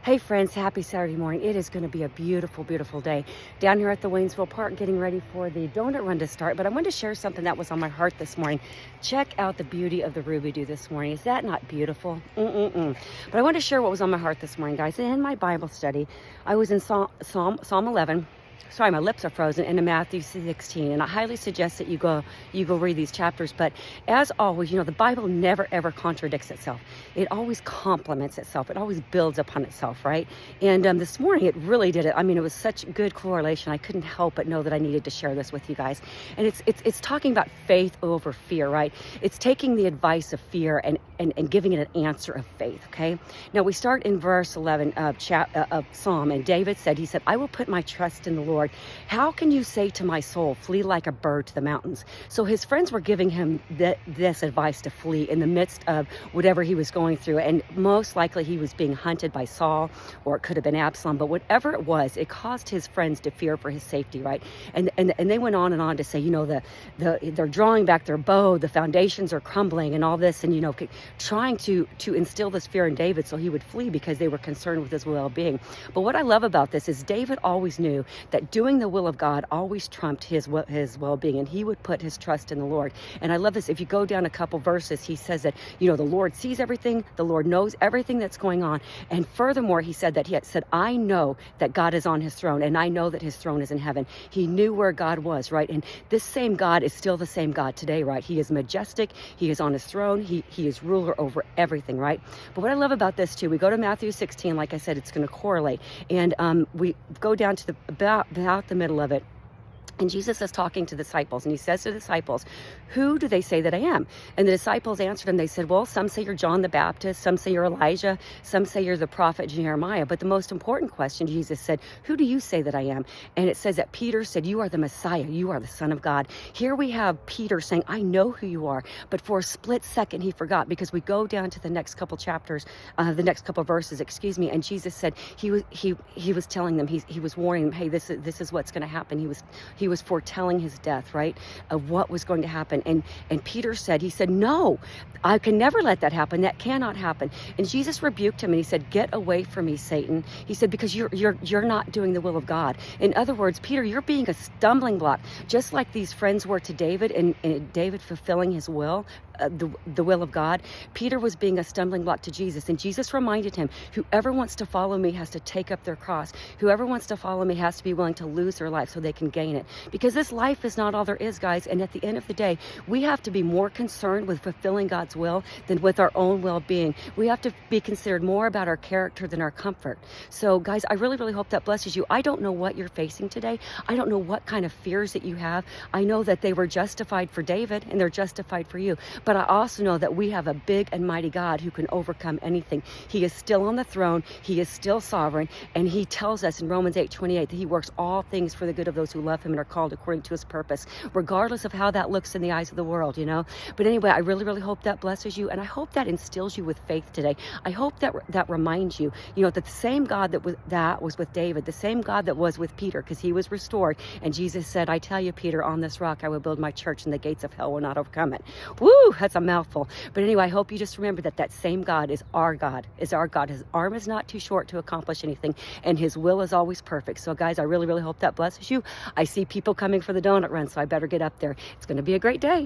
Hey friends, happy Saturday morning. It is going to be a beautiful, beautiful day down here at the Waynesville Park, getting ready for the donut run to start. But I wanted to share something that was on my heart this morning. Check out the beauty of the Ruby Dew this morning. Is that not beautiful? But I want to share what was on my heart this morning, guys. In my Bible study, I was in Psalm 11. Sorry, my lips are frozen, into Matthew 16, and I highly suggest that you go read these chapters. But as always, the Bible never ever contradicts itself. It always complements itself. It always builds upon itself, right? And this morning, it really did it. I mean, it was such good correlation. I couldn't help but know that I needed to share this with you guys. And it's talking about faith over fear, right? It's taking the advice of fear and giving it an answer of faith. Okay. Now we start in verse 11 of Psalm, and David said, he said, "I will put my trust in the Lord. How can you say to my soul, flee like a bird to the mountains?" So his friends were giving him this advice to flee in the midst of whatever he was going through. And most likely he was being hunted by Saul, or it could have been Absalom. But whatever it was, it caused his friends to fear for his safety, right? And they went on to say, they're drawing back their bow, the foundations are crumbling and all this. And, trying to instill this fear in David so he would flee because they were concerned with his well-being. But what I love about this is David always knew that doing the will of God always trumped his well-being, and he would put his trust in the Lord. And I love this. If you go down a couple verses, he says that, the Lord sees everything, the Lord knows everything that's going on. And furthermore, he said, I know that God is on his throne, and I know that his throne is in heaven. He knew where God was, right? And this same God is still the same God today, right? He is majestic. He is on his throne. He is ruler over everything, right? But what I love about this too, we go to Matthew 16, like I said, it's going to correlate. And we go down to about the middle of it. And Jesus is talking to the disciples, and he says to the disciples, "Who do they say that I am?" And the disciples answered him. They said, "Well, some say you're John the Baptist, some say you're Elijah, some say you're the prophet Jeremiah." But the most important question, Jesus said, "Who do you say that I am?" And it says that Peter said, "You are the Messiah. You are the Son of God." Here we have Peter saying, "I know who you are." But for a split second, he forgot, because we go down to the next couple chapters, the next couple verses, and Jesus said he was telling them, he was warning them, hey, this is what's going to happen. He was foretelling his death, right, of what was going to happen. And Peter said, "No, I can never let that happen. That cannot happen." And Jesus rebuked him, and he said, "Get away from me, Satan." He said, "Because you're not doing the will of God." In other words, Peter, you're being a stumbling block, just like these friends were to David, and David fulfilling his will, the will of God. Peter was being a stumbling block to Jesus, and Jesus reminded him, whoever wants to follow me has to take up their cross. Whoever wants to follow me has to be willing to lose their life so they can gain it. Because this life is not all there is, guys. And at the end of the day, we have to be more concerned with fulfilling God's will than with our own well-being. We have to be considered more about our character than our comfort. So, guys, I really, really hope that blesses you. I don't know what you're facing today. I don't know what kind of fears that you have. I know that they were justified for David, and they're justified for you. But I also know that we have a big and mighty God who can overcome anything. He is still on the throne. He is still sovereign. And he tells us in Romans 8:28 that he works all things for the good of those who love him and are called according to his purpose, regardless of how that looks in the eyes of the world, But anyway, I really, really hope that blesses you. And I hope that instills you with faith today. I hope that reminds you, that the same God that was with David, the same God that was with Peter, because he was restored. And Jesus said, "I tell you, Peter, on this rock I will build my church, and the gates of hell will not overcome it." Woo! That's a mouthful. But anyway, I hope you just remember that same God is our God, His arm is not too short to accomplish anything, and his will is always perfect. So guys, I really, really hope that blesses you. I see people coming for the donut run, so I better get up there. It's going to be a great day.